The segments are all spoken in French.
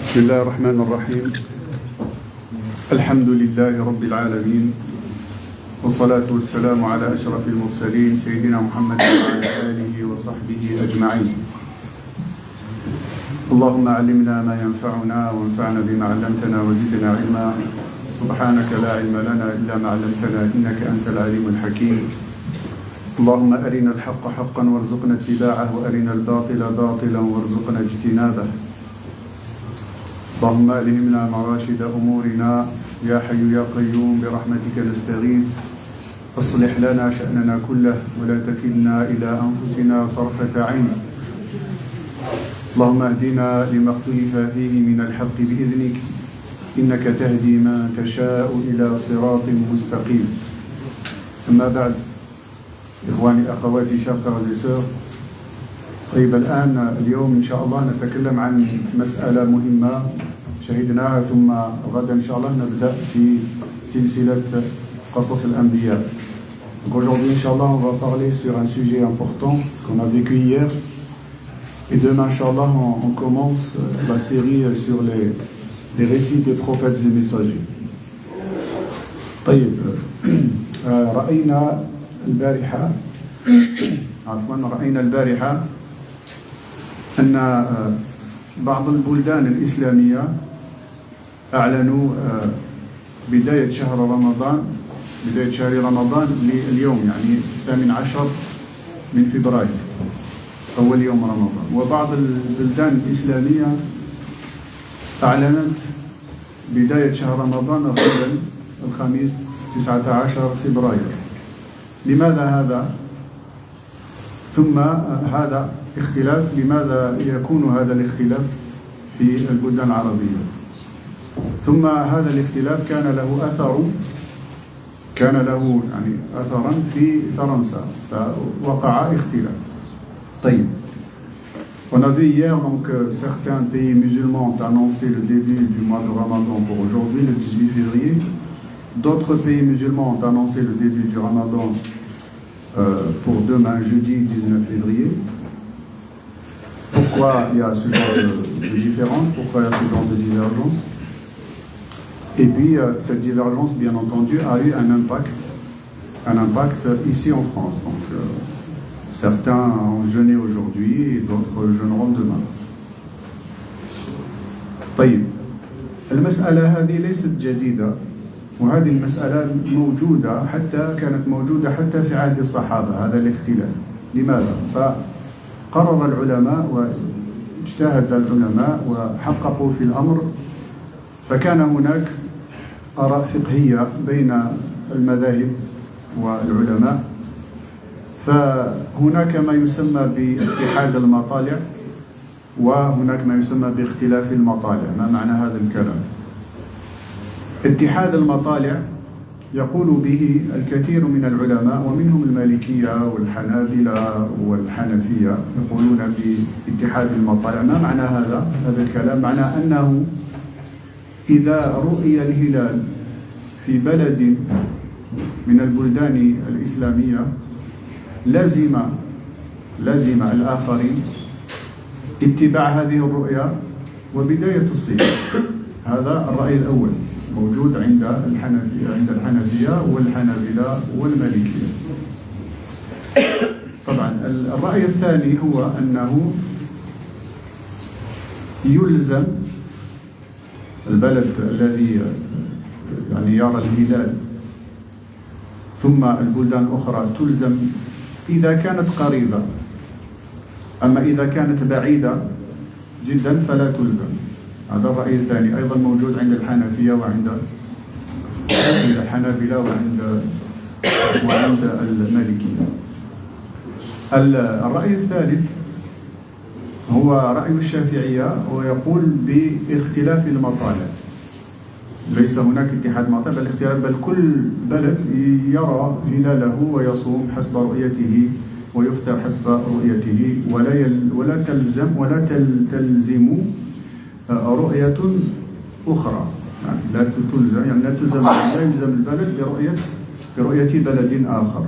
بسم الله الرحمن الرحيم. الحمد لله رب العالمين، والصلاة والسلام على أشرف المرسلين سيدنا محمد وعلى آله وصحبه أجمعين. اللهم علمنا ما ينفعنا وانفعنا بما علمتنا وزدنا علما. سبحانك لا علم لنا إلا ما علمتنا إنك أنت العليم الحكيم. اللهم أرنا الحق حقا وارزقنا اتباعه وأرنا الباطل باطلا وارزقنا اجتنابه. اللهم ألهمنا مراشد أمورنا يا حي يا قيوم برحمتك نستغيث. أصلح لنا شأننا كله ولا تكلنا إلى أنفسنا طرفة عين. اللهم اهدنا لما اختلف فيه من الحق بإذنك إنك تهدي من تشاء إلى صراط مستقيم. أما بعد، إخواني أخواتي chers frères et sœurs، طيب الآن اليوم إن شاء الله نتكلم عن مسألة مهمة شهدناها، ثم غدا إن شاء الله نبدأ في سلسلة قصص الأنبياء. Donc aujourd'hui, Inch'Allah, on va parler sur un sujet important qu'on a vécu hier. Et demain, Inch'Allah, on commence la série sur les récits des prophètes et messagers. طيب، رأينا البارحة أن بعض البلدان الإسلامية أعلنوا بداية شهر رمضان لليوم، يعني 18 من فبراير، أول يوم رمضان. وبعض البلدان الإسلامية أعلنت بداية شهر رمضان غدا الخميس 19 فبراير. لماذا هذا؟ ثم هذا اختلاف، لماذا يكون هذا الاختلاف في البلدان العربية؟ ثم هذا الاختلاف كان له أثرا في فرنسا، فوقع اختلاف. طيب، on a vu hier donc certains pays musulmans ont annoncé le début du mois de Ramadan pour aujourd'hui, le 18 février. D'autres pays musulmans ont annoncé le début du Ramadan pour demain, jeudi 19 février. Pourquoi il y a ce genre de différence? Pourquoi il y a ce genre de divergence? Et puis, cette divergence, bien entendu, a eu un impact ici en France. Donc, certains ont jeûné aujourd'hui et d'autres jeûneront demain. طيب، المسألة هذه ليست جديدة، وهذه المسألة كانت موجودة حتى في عهد الصحابة، هذا الاختلاف. لماذا؟ فقرر العلماء واجتهد العلماء وحققوا في الأمر، فكان هناك آراء فقهية بين المذاهب والعلماء. فهناك ما يسمى باتحاد المطالع، وهناك ما يسمى باختلاف المطالع. ما معنى هذا الكلام؟ اتحاد المطالع يقول به الكثير من العلماء، ومنهم المالكية والحنابلة والحنفية، يقولون باتحاد المطالع. ما معنى هذا الكلام؟ معنى أنه إذا رؤي الهلال في بلد من البلدان الإسلامية لزم الآخرين اتباع هذه الرؤية وبداية الصيام. هذا الرأي الأول موجود عند الحنفية والحنابلة والمالكية. طبعا الرأي الثاني هو أنه يلزم البلد الذي يرى الهلال، ثم البلدان الأخرى تلزم إذا كانت قريبة، أما إذا كانت بعيدة جدا فلا تلزم. هذا الرأي الثاني أيضا موجود عند الحنفية وعند الحنابلة وعند المالكية. الرأي الثالث هو رأي الشافعية، ويقول باختلاف المطالع. ليس هناك اتحاد مطالع بل كل بلد يرى هلاله ويصوم حسب رؤيته ويفطر حسب رؤيته، ولا تلزم رؤية أخرى. لا يلزم البلد برؤية بلد آخر.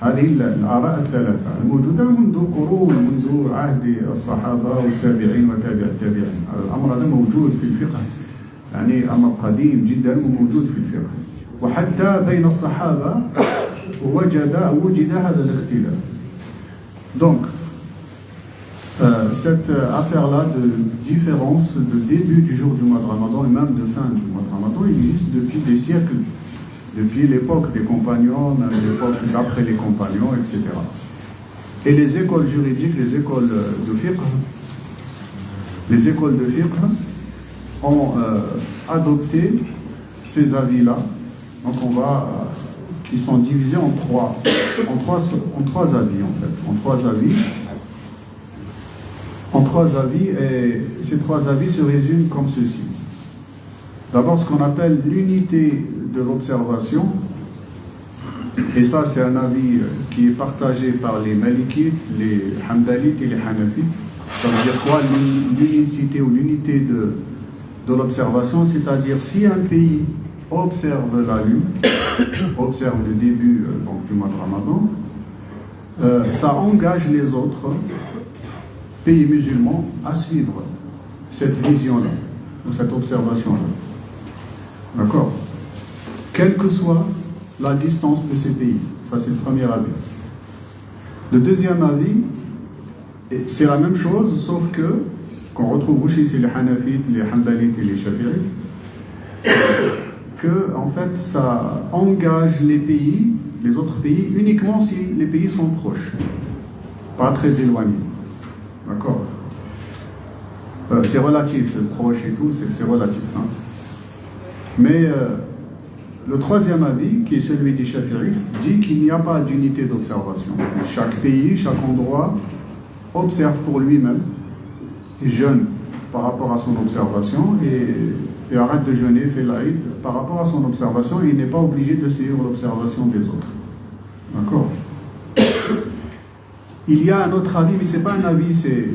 هذه الآراء الثلاثة الموجودة منذ قرون، منذ عهد الصحابة والتابعين وتابع التابعين. هذا الأمر هذا موجود في الفقه، يعني أمر قديم جدا وموجود في الفقه، وحتى بين الصحابة وجد هذا الاختلاف. Donc, cette affaire-là de différence de début du jour du mois de Ramadan et même de fin du mois de Ramadan existe depuis des siècles, depuis l'époque des compagnons, même l'époque d'après les compagnons, etc. Et les écoles juridiques, les écoles de fiqh ont adopté ces avis-là. Donc qui sont divisés en trois avis en fait, en trois avis, et ces trois avis se résument comme ceci. D'abord, ce qu'on appelle l'unité de l'observation, et ça c'est un avis qui est partagé par les Malikites, les Hanbalites et les Hanafites. Ça veut dire quoi, l'unicité ou l'unité de l'observation? C'est-à-dire si un pays observe la lune, observe le début donc, du mois de Ramadan, ça engage les autres pays musulmans à suivre cette vision-là, ou cette observation-là. D'accord? Quelle que soit la distance de ces pays. Ça, c'est le premier avis. Le deuxième avis, c'est la même chose, sauf que, qu'on retrouve chez les Hanafites, les Hanbalites et les Shafi'ites, que, en fait, ça engage les autres pays, uniquement si les pays sont proches, pas très éloignés. D'accord? C'est relatif, c'est proche et tout, c'est relatif. Hein? Mais le troisième avis, qui est celui des Shafi'ites, dit qu'il n'y a pas d'unité d'observation. Chaque pays, chaque endroit observe pour lui-même, et jeûne par rapport à son observation, et arrête de jeûner, fait l'Aïd par rapport à son observation, et il n'est pas obligé de suivre l'observation des autres. D'accord? Il y a un autre avis, mais ce n'est pas un avis, c'est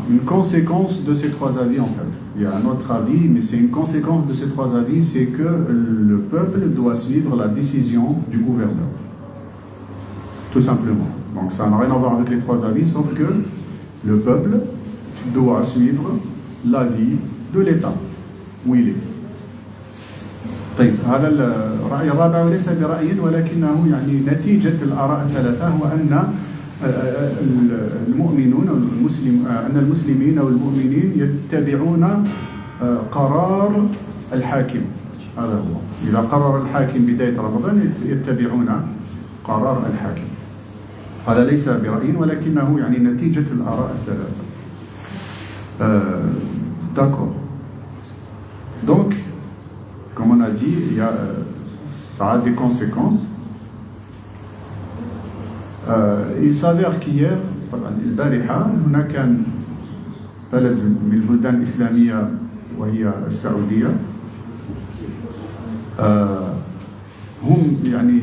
une conséquence de ces trois avis en fait. Il y a un autre avis, mais c'est une conséquence de ces trois avis, c'est que le peuple doit suivre la décision du gouverneur. Tout simplement. Donc ça n'a rien à voir avec les trois avis, sauf que le peuple doit suivre l'avis de l'État où il est. طيب هذا الرأي الرابع وليس برأي ولكنه يعني نتيجة الآراء الثلاثة هو أن المؤمنون أن المسلمين والمؤمنين يتبعون قرار الحاكم. هذا هو. إذا قرر الحاكم بداية رمضان يتبعون قرار الحاكم. هذا ليس برأي ولكنه يعني نتيجة الآراء الثلاثة. D'accord. Donc, comme on a dit, ça a des conséquences. Il s'avère qu'hier, البارحة هناك كان بلد من البلدان الإسلامية وهي السعودية، هم يعني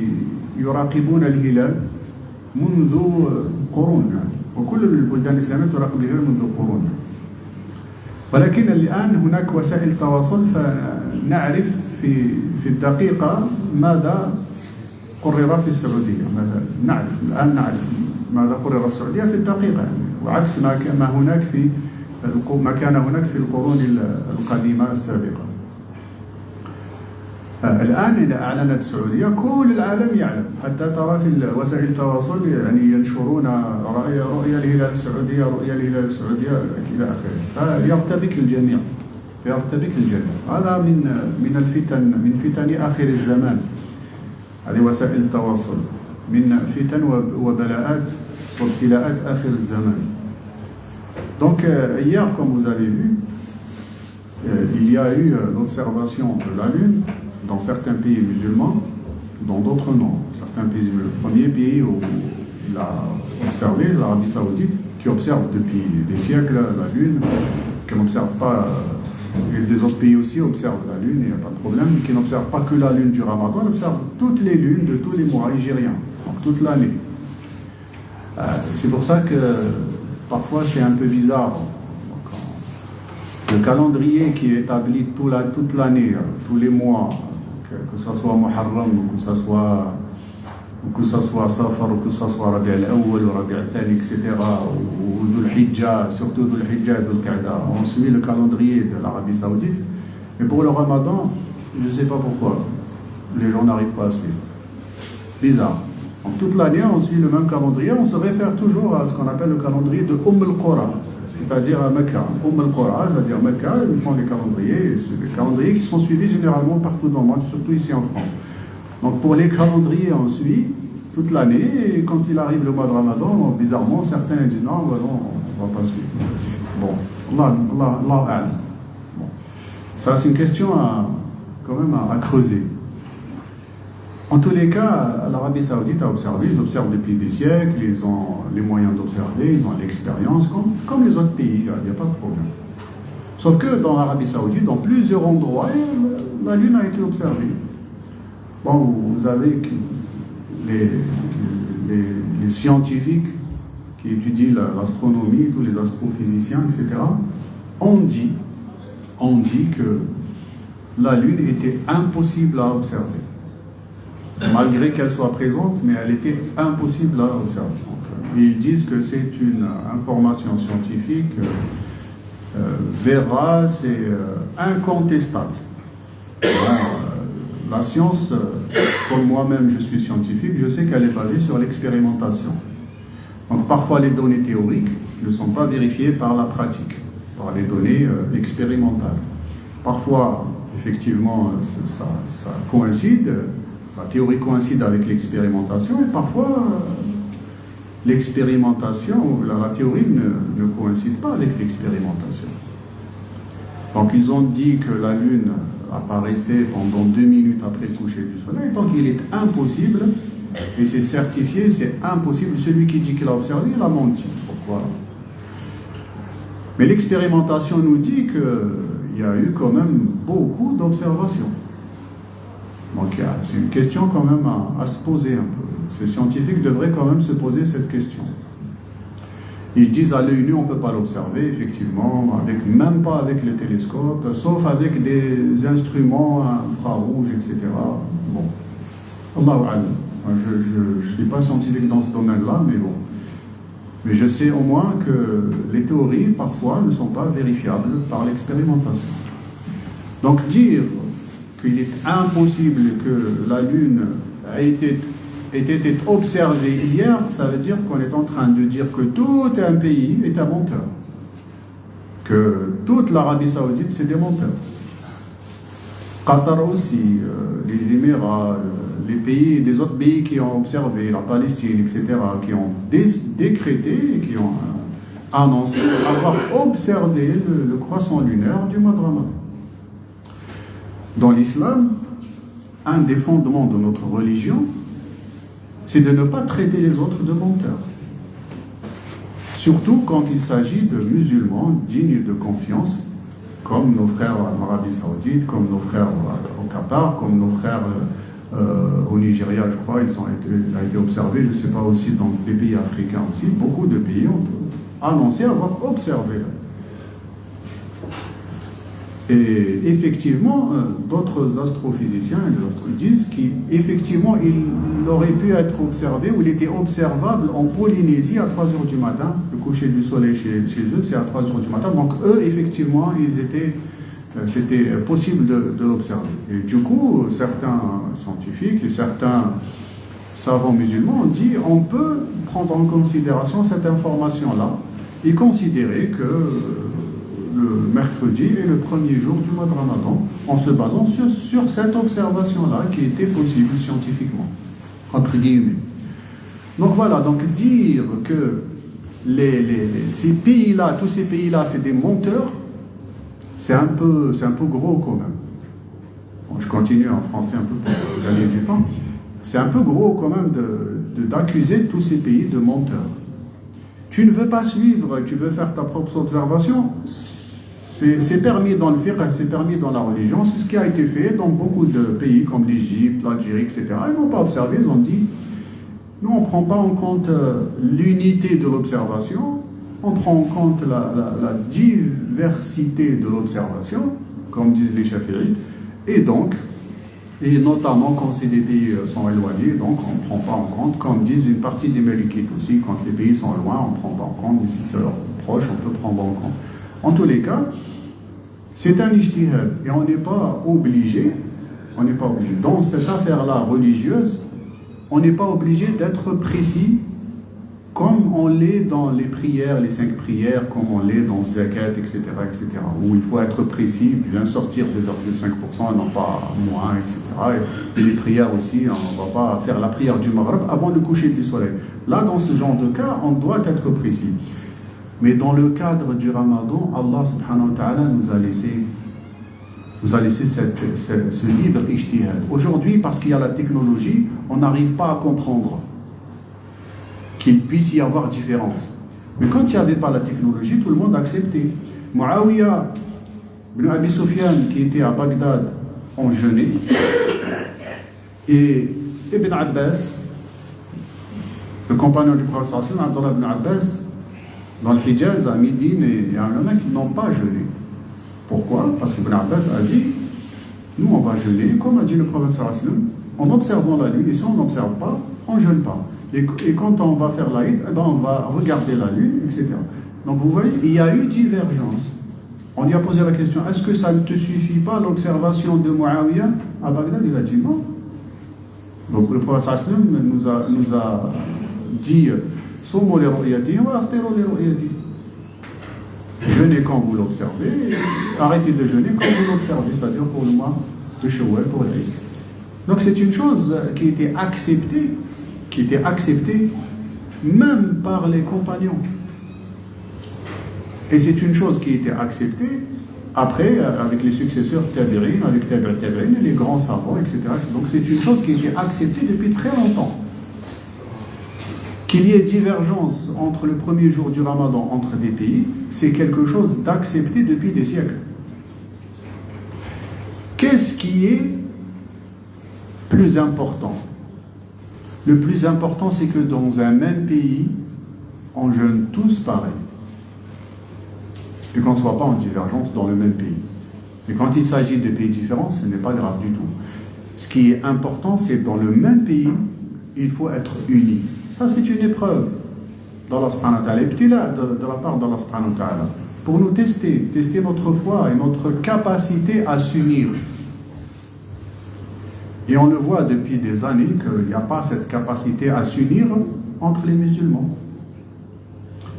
يراقبون الهلال منذ قرون يعني. وكل البلدان الإسلامية تراقب الهلال منذ قرون، ولكن الآن هناك وسائل تواصل فنعرف في الدقيقة ماذا قرر في السعودية. الآن نعرف ماذا قرر في السعودية في الدقيقة يعني. وعكس ما كان هناك في القرون القديمة السابقة. الآن إذا أعلنت السعودية كل العالم يعلم، حتى ترى في وسائل التواصل يعني ينشرون رؤية الهلال السعودية، رؤية الهلال السعودية إلى آخره، فيرتبك الجميع. هذا من الفتن، من فتن آخر الزمان. هذه وسائل التواصل من فتن وبلاءات وابتلاءات آخر الزمان. Donc hier, comme vous avez vu, il y a eu l'observation de la Lune dans certains pays musulmans, dans d'autres non. Certains pays, le premier pays où il a observé, l'Arabie Saoudite, qui observe depuis des siècles la Lune, qui n'observe pas, et des autres pays aussi observent la Lune, il n'y a pas de problème, qui n'observent pas que la Lune du Ramadan, ils observent toutes les lunes de tous les mois nigériens, donc toute l'année. C'est pour ça que parfois c'est un peu bizarre. Le calendrier qui est établi toute l'année, tous les mois, que ce soit Muharram ou que ce soit que ce soit Safar, ou que ce soit Rabi' al-Awwal, ou Rabi' al-Thani, etc., ou Dhul Hijjah, surtout Dhul Hijjah et Dhul Qa'da, on suit le calendrier de l'Arabie Saoudite. Mais pour le Ramadan, je ne sais pas pourquoi, les gens n'arrivent pas à suivre. Bizarre. Donc, toute l'année, on suit le même calendrier, on se réfère toujours à ce qu'on appelle le calendrier de al-Qura, c'est-à-dire à Mecca. al-Qura, c'est-à-dire Mecca, ils font les calendriers qui sont suivis généralement partout dans le monde, surtout ici en France. Donc pour les calendriers, on suit toute l'année, et quand il arrive le mois de Ramadan, bizarrement, certains disent non, on ne va pas suivre. Bon, Allah. Bon. Ça, c'est une question quand même à creuser. En tous les cas, l'Arabie Saoudite a observé, ils observent depuis des siècles, ils ont les moyens d'observer, ils ont l'expérience, comme les autres pays, il n'y a pas de problème. Sauf que dans l'Arabie Saoudite, dans plusieurs endroits, la Lune a été observée. Bon, vous avez les scientifiques qui étudient l'astronomie, tous les astrophysiciens, etc., ont dit que la Lune était impossible à observer. Malgré qu'elle soit présente, mais elle était impossible à observer. Donc, ils disent que c'est une information scientifique vérace et incontestable. La science, comme moi-même je suis scientifique, je sais qu'elle est basée sur l'expérimentation. Donc parfois les données théoriques ne sont pas vérifiées par la pratique, par les données expérimentales. Parfois, effectivement, ça coïncide, la théorie coïncide avec l'expérimentation, et parfois l'expérimentation, la théorie ne coïncide pas avec l'expérimentation. Donc ils ont dit que la Lune apparaissait pendant 2 minutes après le coucher du soleil, donc il est impossible, et c'est certifié, c'est impossible. Celui qui dit qu'il a observé, il a menti. Pourquoi? Mais l'expérimentation nous dit qu'il y a eu quand même beaucoup d'observations. Donc c'est une question quand même à se poser un peu. Ces scientifiques devraient quand même se poser cette question. Ils disent à l'œil nu, on ne peut pas l'observer, effectivement, même pas avec le télescope, sauf avec des instruments infrarouges, etc. Bon, Allahu a'lam. Je ne suis pas scientifique dans ce domaine-là, mais bon. Mais je sais au moins que les théories, parfois, ne sont pas vérifiables par l'expérimentation. Donc dire qu'il est impossible que la Lune ait été observée hier, ça veut dire qu'on est en train de dire que tout un pays est un menteur. Que toute l'Arabie Saoudite, c'est des menteurs. Qatar aussi, les Émirats, les autres pays qui ont observé, la Palestine, etc., qui ont décrété, qui ont annoncé avoir observé le croissant lunaire du mois de Ramadan. Dans l'islam, un des fondements de notre religion, c'est de ne pas traiter les autres de menteurs. Surtout quand il s'agit de musulmans dignes de confiance, comme nos frères en Arabie Saoudite, comme nos frères au Qatar, comme nos frères au Nigeria, je crois, il a été observé, je ne sais pas, aussi dans des pays africains aussi, beaucoup de pays ont annoncé avoir observé. Et effectivement, d'autres astrophysiciens disent qu'effectivement, il aurait pu être observé, ou il était observable en Polynésie à 3h du matin. Le coucher du soleil chez eux, c'est à 3h du matin. Donc eux, effectivement, c'était possible de l'observer. Et du coup, certains scientifiques et certains savants musulmans ont dit on peut prendre en considération cette information-là et considérer que le mercredi est le premier jour du mois de Ramadan, en se basant sur cette observation-là qui était possible scientifiquement, entre guillemets. Donc voilà, donc dire que ces pays-là, tous ces pays-là, c'est des menteurs, c'est un peu gros quand même. Bon, je continue en français un peu pour gagner du temps. C'est un peu gros quand même d'accuser tous ces pays de menteurs. Tu ne veux pas suivre, tu veux faire ta propre observation. C'est permis dans le fiqh, c'est permis dans la religion, c'est ce qui a été fait dans beaucoup de pays comme l'Égypte, l'Algérie, etc. Ils n'ont pas observé, ils ont dit, nous on ne prend pas en compte l'unité de l'observation, on prend en compte la diversité de l'observation, comme disent les chafi'ites, et donc Et notamment quand c'est des pays sont éloignés, donc on ne prend pas en compte, comme disent une partie des Malikites aussi, quand les pays sont loin, on ne prend pas en compte, mais si c'est leur proche, on peut prendre en compte. En tous les cas, c'est un ijtihad, et on n'est pas obligé, dans cette affaire-là religieuse, on n'est pas obligé d'être précis comme on l'est dans les prières, les 5 prières, comme on l'est dans Zakat, etc., où il faut être précis, bien sortir de 2,5%, non pas moins, etc. Et les prières aussi, on ne va pas faire la prière du Maghreb avant le coucher du soleil. Là, dans ce genre de cas, on doit être précis. Mais dans le cadre du Ramadan, Allah subhanahu wa ta'ala nous a laissé ce libre ijtihad. Aujourd'hui, parce qu'il y a la technologie, on n'arrive pas à comprendre qu'il puisse y avoir différence. Mais quand il n'y avait pas la technologie, tout le monde acceptait. Muawiyah ibn Abi Sufyan, qui était à Bagdad en jeûnait, et Ibn Abbas, le compagnon du prophète sallallahu alayhi wa sallam, Abdullah ibn Abbas, dans le Hijaz, à Médine et à Ulama, qui n'ont pas jeûné. Pourquoi? Parce qu'Ibn Abbas a dit, nous on va jeûner, comme a dit le prophète sallallahu alayhi wa sallam, en observant la lune, et si on n'observe pas, on ne jeûne pas. Et quand on va faire l'Aïd, eh ben on va regarder la lune, etc. Donc vous voyez, il y a eu divergence. On lui a posé la question, est-ce que ça ne te suffit pas l'observation de Muawiyah à Bagdad? Il a dit non. Donc le prophète sallallahu alayhi wa sallam nous a dit, Soumu li ru'yatihi wa aftiru li ru'yatihi. Jeûnez quand vous l'observez, arrêtez de jeûner quand vous l'observez, c'est-à-dire pour le mois de Shawwal, pour l'Aïd. Donc c'est une chose qui était acceptée même par les compagnons. Et c'est une chose qui était acceptée après avec les successeurs tabi'in, avec tabi'in, les grands savants, etc. Donc c'est une chose qui était acceptée depuis très longtemps. Qu'il y ait divergence entre le premier jour du Ramadan entre des pays, c'est quelque chose d'accepté depuis des siècles. Qu'est-ce qui est plus important? Le plus important, c'est que dans un même pays, on jeûne tous pareil. Et qu'on ne soit pas en divergence dans le même pays. Mais quand il s'agit de pays différents, ce n'est pas grave du tout. Ce qui est important, c'est que dans le même pays, il faut être unis. Ça, c'est une épreuve d'Allah subhanahu wa ta'ala, de la part d'Allah subhanahu wa ta'ala, pour nous tester notre foi et notre capacité à s'unir. Et on le voit depuis des années qu'il n'y a pas cette capacité à s'unir entre les musulmans.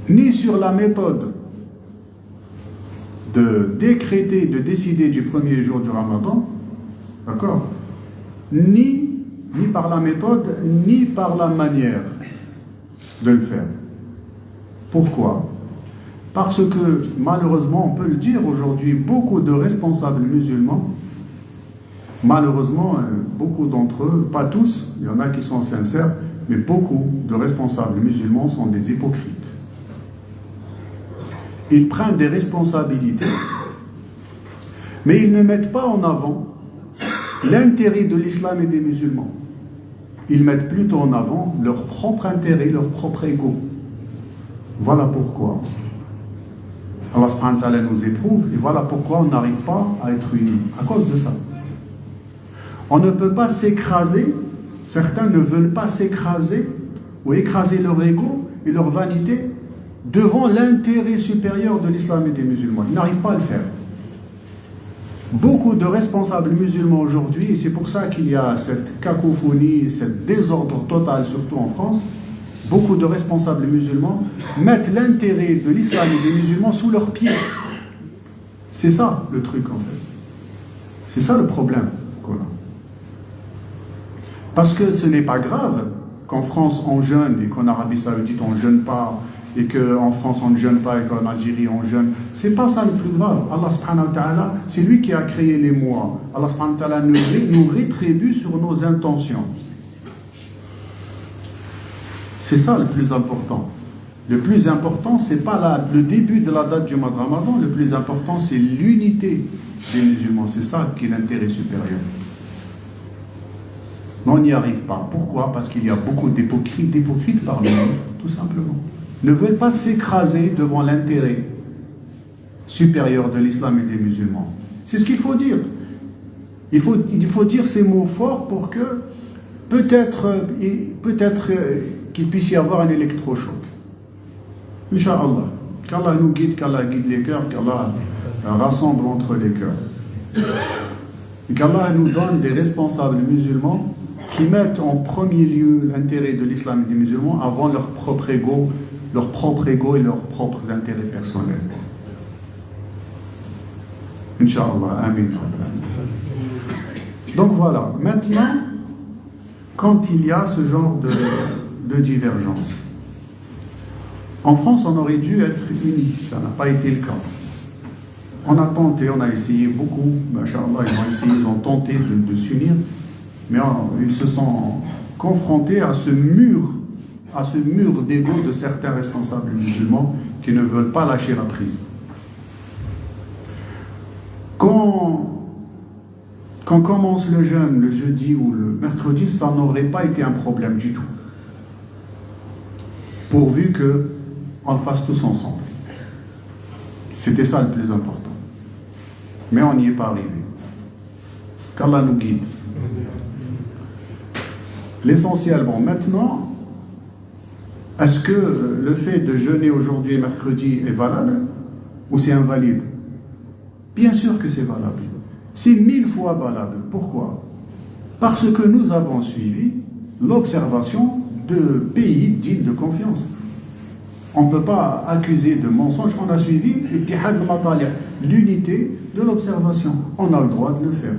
Ni sur la méthode de décréter, de décider du premier jour du Ramadan, d'accord, ni par la méthode, ni par la manière de le faire. Pourquoi? Parce que, malheureusement, on peut le dire aujourd'hui, beaucoup de responsables musulmans, malheureusement, beaucoup d'entre eux, pas tous, il y en a qui sont sincères, mais beaucoup de responsables musulmans sont des hypocrites. Ils prennent des responsabilités, mais ils ne mettent pas en avant l'intérêt de l'islam et des musulmans. Ils mettent plutôt en avant leur propre intérêt, leur propre ego. Voilà pourquoi Allah subhanahu wa ta'ala nous éprouve, et voilà pourquoi on n'arrive pas à être unis, à cause de ça. On ne peut pas s'écraser, certains ne veulent pas s'écraser ou écraser leur ego et leur vanité devant l'intérêt supérieur de l'islam et des musulmans. Ils n'arrivent pas à le faire. Beaucoup de responsables musulmans aujourd'hui, et c'est pour ça qu'il y a cette cacophonie, ce désordre total, surtout en France, beaucoup de responsables musulmans mettent l'intérêt de l'islam et des musulmans sous leurs pieds. C'est ça le truc en fait. C'est ça le problème qu'on a. Parce que ce n'est pas grave qu'en France on jeûne et qu'en Arabie Saoudite on ne jeûne pas, et qu'en France on ne jeûne pas et qu'en Algérie on jeûne. C'est pas ça le plus grave. Allah subhanahu wa ta'ala, c'est lui qui a créé les mois. Allah subhanahu wa ta'ala nous rétribue sur nos intentions. C'est ça le plus important. Le plus important, c'est pas le début de la date du mois de Ramadan. Le plus important, c'est l'unité des musulmans. C'est ça qui est l'intérêt supérieur. Mais on n'y arrive pas. Pourquoi? Parce qu'il y a beaucoup d'hypocrites parmi nous, tout simplement. Ne veulent pas s'écraser devant l'intérêt supérieur de l'islam et des musulmans. C'est ce qu'il faut dire. Il faut dire ces mots forts pour que peut-être qu'il puisse y avoir un électrochoc. Inch'Allah. Qu'Allah nous guide, qu'Allah guide les cœurs, qu'Allah rassemble entre les cœurs. Et qu'Allah nous donne des responsables musulmans qui mettent en premier lieu l'intérêt de l'islam et des musulmans avant leur propre ego et leurs propres intérêts personnels. Inch'Allah, amin. Donc voilà, maintenant, quand il y a ce genre de divergence, en France, on aurait dû être unis, ça n'a pas été le cas. On a tenté, on a essayé beaucoup, machallah, ils ont tenté de s'unir, mais ils se sont confrontés à ce mur d'ego de certains responsables musulmans qui ne veulent pas lâcher la prise. Quand commence le jeûne le jeudi ou le mercredi, ça n'aurait pas été un problème du tout. Pourvu qu'on le fasse tous ensemble. C'était ça le plus important. Mais on n'y est pas arrivé. Qu'Allah nous guide. L'essentiel, maintenant, est-ce que le fait de jeûner aujourd'hui et mercredi est valable ou c'est invalide? Bien sûr que c'est valable. C'est 1000 fois valable. Pourquoi? Parce que nous avons suivi l'observation de pays dits de confiance. On ne peut pas accuser de mensonge. On a suivi l'unité de l'observation. On a le droit de le faire.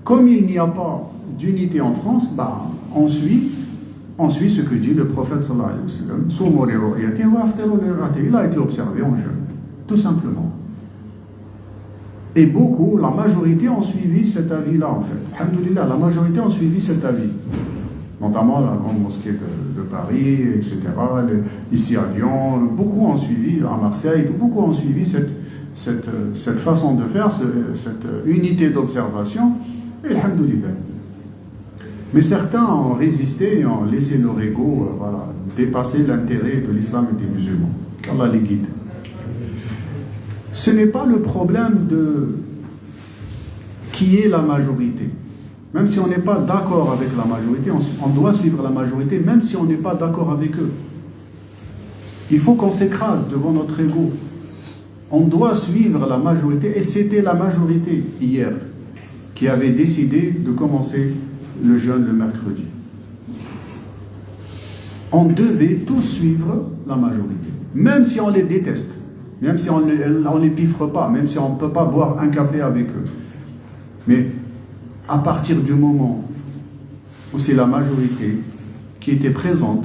Comme il n'y a pas d'unité en France, on suit ce que dit le prophète sallallahu alayhi wa sallam. Il a été observé en jeûne, tout simplement. Et beaucoup, la majorité ont suivi cet avis-là en fait. Alhamdoulilah, la majorité ont suivi cet avis. Notamment la grande mosquée de Paris, etc. Ici à Lyon, beaucoup ont suivi, à Marseille, beaucoup ont suivi cette façon de faire, cette unité d'observation. Et alhamdoulilah. Mais certains ont résisté et ont laissé leur ego dépasser l'intérêt de l'islam et des musulmans. Qu'Allah les guide. Ce n'est pas le problème de qui est la majorité. Même si on n'est pas d'accord avec la majorité, on doit suivre la majorité, même si on n'est pas d'accord avec eux. Il faut qu'on s'écrase devant notre ego. On doit suivre la majorité, et c'était la majorité hier qui avait décidé de commencer le jeûne le mercredi. On devait tous suivre la majorité, même si on les déteste. Même si on ne les piffre pas, même si on ne peut pas boire un café avec eux. Mais à partir du moment où c'est la majorité qui était présente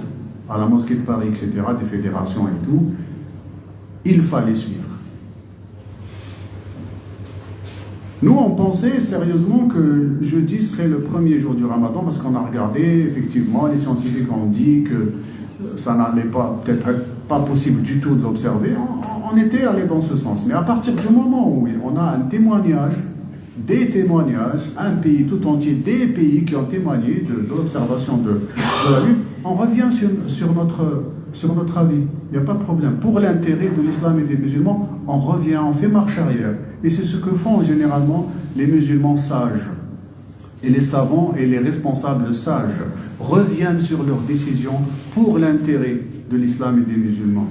à la mosquée de Paris, etc., des fédérations et tout, il fallait suivre. Nous, on pensait sérieusement que jeudi serait le premier jour du Ramadan parce qu'on a regardé, effectivement, les scientifiques ont dit que ça n'allait pas, peut-être pas possible du tout de l'observer. On était allé dans ce sens. Mais à partir du moment où on a un témoignage, des témoignages, un pays tout entier, des pays qui ont témoigné de l'observation de la Lune, on revient sur notre avis. Il n'y a pas de problème. Pour l'intérêt de l'islam et des musulmans, on revient, on fait marche arrière. Et c'est ce que font généralement les musulmans sages. Et les savants et les responsables sages reviennent sur leurs décisions pour l'intérêt de l'islam et des musulmans.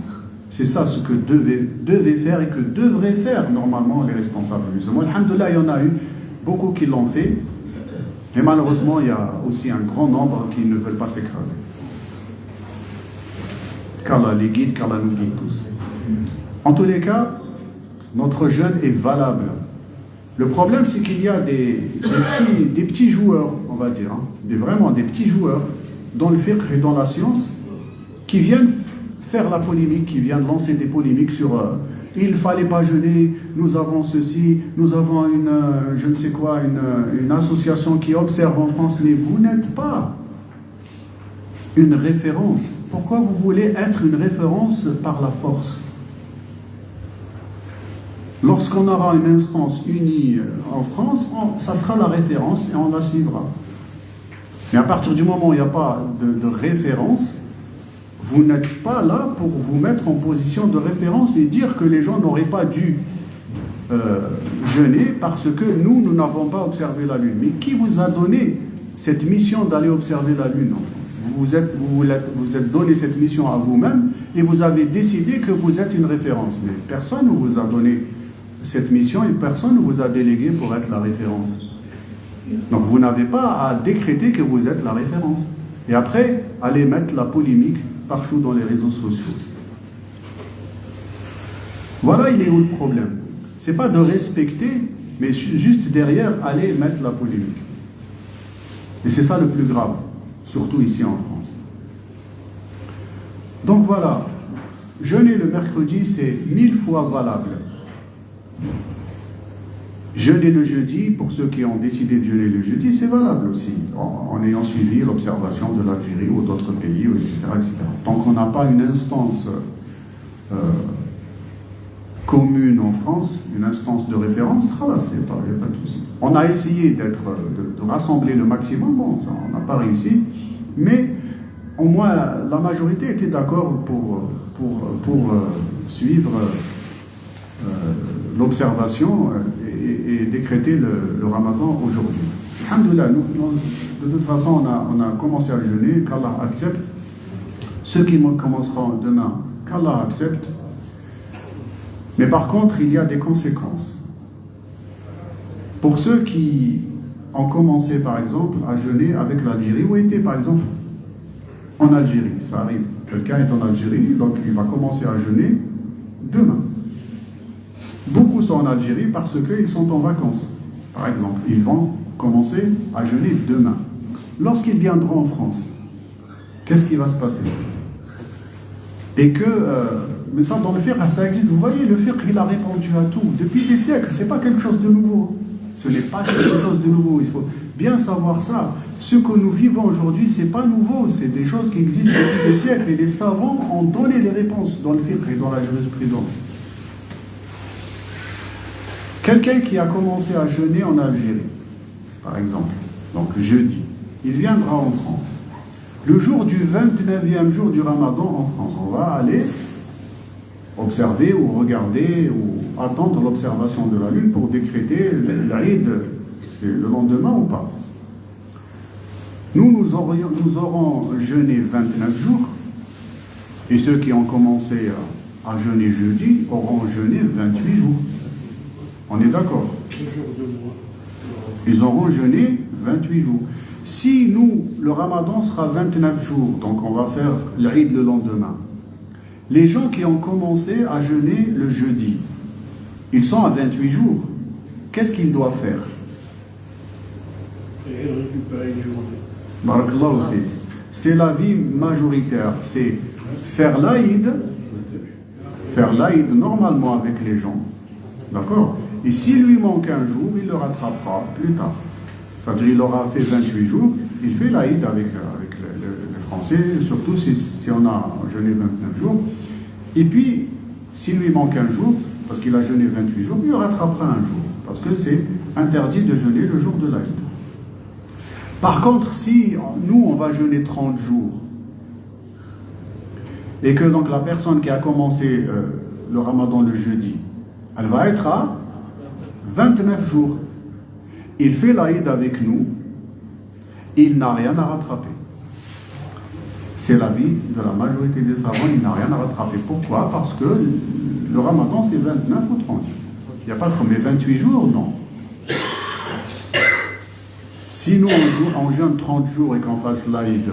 C'est ça ce que devaient faire et que devraient faire normalement les responsables musulmans. Alhamdoulilah, il y en a eu beaucoup qui l'ont fait, mais malheureusement, il y a aussi un grand nombre qui ne veulent pas s'écraser. Qu'Allah les guide, qu'Allah nous guide tous. En tous les cas, notre jeûne est valable. Le problème, c'est qu'il y a des petits joueurs, on va dire, vraiment des petits joueurs dans le fiqh et dans la science qui viennent faire la polémique, qui viennent lancer des polémiques sur il ne fallait pas jeûner, nous avons ceci, nous avons une association qui observe en France, mais vous n'êtes pas une référence. Pourquoi vous voulez être une référence par la force? Lorsqu'on aura une instance unie en France, ça sera la référence et on la suivra. Mais à partir du moment où il n'y a pas de référence, vous n'êtes pas là pour vous mettre en position de référence et dire que les gens n'auraient pas dû jeûner parce que nous n'avons pas observé la lune. Mais qui vous a donné cette mission d'aller observer la lune? Vous êtes donné cette mission à vous-même et vous avez décidé que vous êtes une référence. Mais personne ne vous a donné cette mission et personne ne vous a délégué pour être la référence. Donc vous n'avez pas à décréter que vous êtes la référence. Et après, allez mettre la polémique partout dans les réseaux sociaux. Voilà, il est où le problème? C'est pas de respecter, mais juste derrière, aller mettre la polémique. Et c'est ça le plus grave, surtout ici en France. Donc voilà, jeûner le mercredi, c'est 1000 fois valable. Jeûner le jeudi, pour ceux qui ont décidé de jeûner le jeudi, c'est valable aussi, en ayant suivi l'observation de l'Algérie ou d'autres pays, etc., etc. Tant qu'on n'a pas une instance commune en France, une instance de référence, il n'y a pas de souci. On a essayé de rassembler le maximum, bon, ça, on n'a pas réussi, mais au moins la majorité était d'accord pour suivre l'observation et décréter le ramadan aujourd'hui. Alhamdoulilah, de toute façon, on a commencé à jeûner, qu'Allah accepte. Ceux qui commenceront demain, qu'Allah accepte. Mais par contre, il y a des conséquences. Pour ceux qui ont commencé, par exemple, à jeûner avec l'Algérie, ou étaient, par exemple, en Algérie, ça arrive. Quelqu'un est en Algérie, donc il va commencer à jeûner demain. Beaucoup sont en Algérie parce qu'ils sont en vacances. Par exemple, ils vont commencer à jeûner demain. Lorsqu'ils viendront en France, qu'est-ce qui va se passer? Et que, mais ça dans le fiqh, ça existe. Vous voyez, le fiqh, il a répondu à tout. Depuis des siècles, ce n'est pas quelque chose de nouveau. Ce n'est pas quelque chose de nouveau. Il faut bien savoir ça. Ce que nous vivons aujourd'hui, ce n'est pas nouveau. C'est des choses qui existent depuis des siècles. Et les savants ont donné les réponses dans le fiqh et dans la jurisprudence. Quelqu'un qui a commencé à jeûner en Algérie, par exemple, donc jeudi, il viendra en France. Le jour du 29e jour du Ramadan en France, on va aller observer ou regarder ou attendre l'observation de la lune pour décréter l'Aïd, c'est le lendemain ou pas. Nous aurons jeûné 29 jours et ceux qui ont commencé à jeûner jeudi auront jeûné 28 jours. On est d'accord? Ils auront jeûné 28 jours. Si nous, le Ramadan sera 29 jours, donc on va faire l'Aïd le lendemain. Les gens qui ont commencé à jeûner le jeudi, ils sont à 28 jours. Qu'est-ce qu'ils doivent faire? Récupérer une journée. Barakallahu fik. C'est l'avis majoritaire. C'est faire l'Aïd normalement avec les gens. D'accord? Et s'il lui manque un jour, il le rattrapera plus tard. C'est-à-dire qu'il aura fait 28 jours, il fait l'Aïd avec les Français, surtout si on a jeûné 29 jours. Et puis, s'il lui manque un jour, parce qu'il a jeûné 28 jours, il rattrapera un jour. Parce que c'est interdit de jeûner le jour de l'Aïd. Par contre, si nous, on va jeûner 30 jours, et que donc la personne qui a commencé le Ramadan le jeudi, elle va être à 29 jours. Il fait l'Aïd avec nous, il n'a rien à rattraper. C'est l'avis de la majorité des savants, il n'a rien à rattraper. Pourquoi? Parce que le Ramadan c'est 29 ou 30 jours. Il n'y a pas de problème. Mais 28 jours, non. Si nous on jeûne 30 jours et qu'on fasse l'Aïd,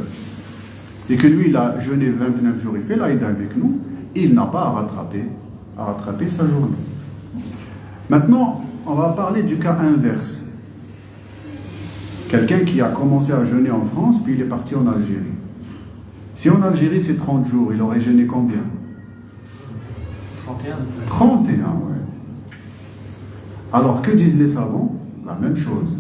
et que lui il a jeûné 29 jours, il fait l'Aïd avec nous, il n'a pas à rattraper sa journée. Maintenant, on va parler du cas inverse. Quelqu'un qui a commencé à jeûner en France, puis il est parti en Algérie. Si en Algérie c'est 30 jours, il aurait jeûné combien? 31. 31, ouais. Alors que disent les savants? La même chose.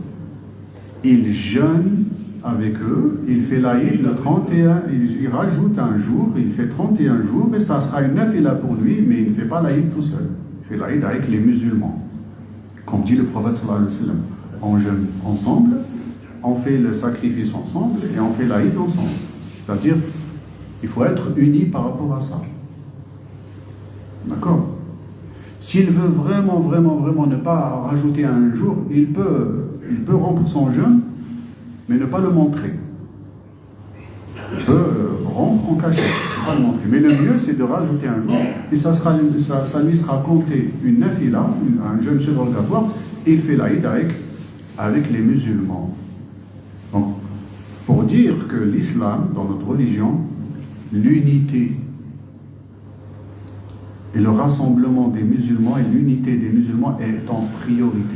Il jeûne avec eux, il fait l'Aïd le 31, il rajoute un jour, il fait 31 jours, et ça sera une nafila pour lui, mais il ne fait pas l'Aïd tout seul. Il fait l'Aïd avec les musulmans. Comme dit le prophète sallallahu alayhi wa sallam, on jeûne ensemble, on fait le sacrifice ensemble et on fait l'Aïd ensemble. C'est-à-dire, il faut être unis par rapport à ça. D'accord? S'il veut vraiment, vraiment, vraiment ne pas rajouter un jour, il peut rompre son jeûne, mais ne pas le montrer. Il peut rompre en cachette, ne pas le montrer. Mais le mieux, c'est de rajouter un jour, et ça lui sera compté une nafila, un jeûne surrogatoire, et il fait l'Aïd avec les musulmans. Donc, pour dire que l'islam, dans notre religion, l'unité et le rassemblement des musulmans et l'unité des musulmans est en priorité.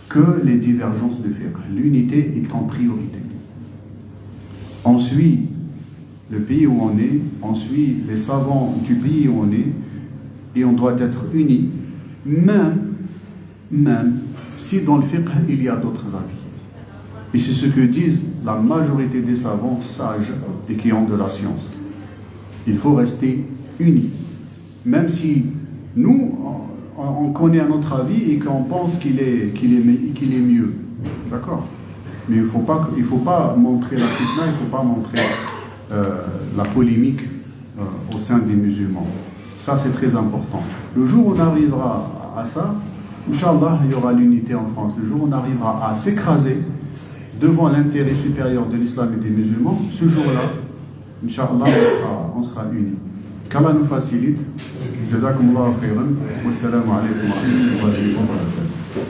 Que les divergences de fiqh. L'unité est en priorité. On suit le pays où on est, on suit les savants du pays où on est, et on doit être unis, même si dans le fiqh il y a d'autres avis. Et c'est ce que disent la majorité des savants sages et qui ont de la science. Il faut rester unis. Même si nous, on connaît un autre avis et qu'on pense qu'il est mieux. D'accord ? Mais il ne faut pas montrer la fitna, il ne faut pas montrer la polémique au sein des musulmans. Ça, c'est très important. Le jour où on arrivera à ça, Inch'Allah, il y aura l'unité en France. Le jour où on arrivera à s'écraser devant l'intérêt supérieur de l'islam et des musulmans, ce jour-là, Inch'Allah, on sera unis. Qu'Allah nous facilite. Jazakumullahu khairan. Wassalamu alaikum wa rahmatullahi wa barakatuh.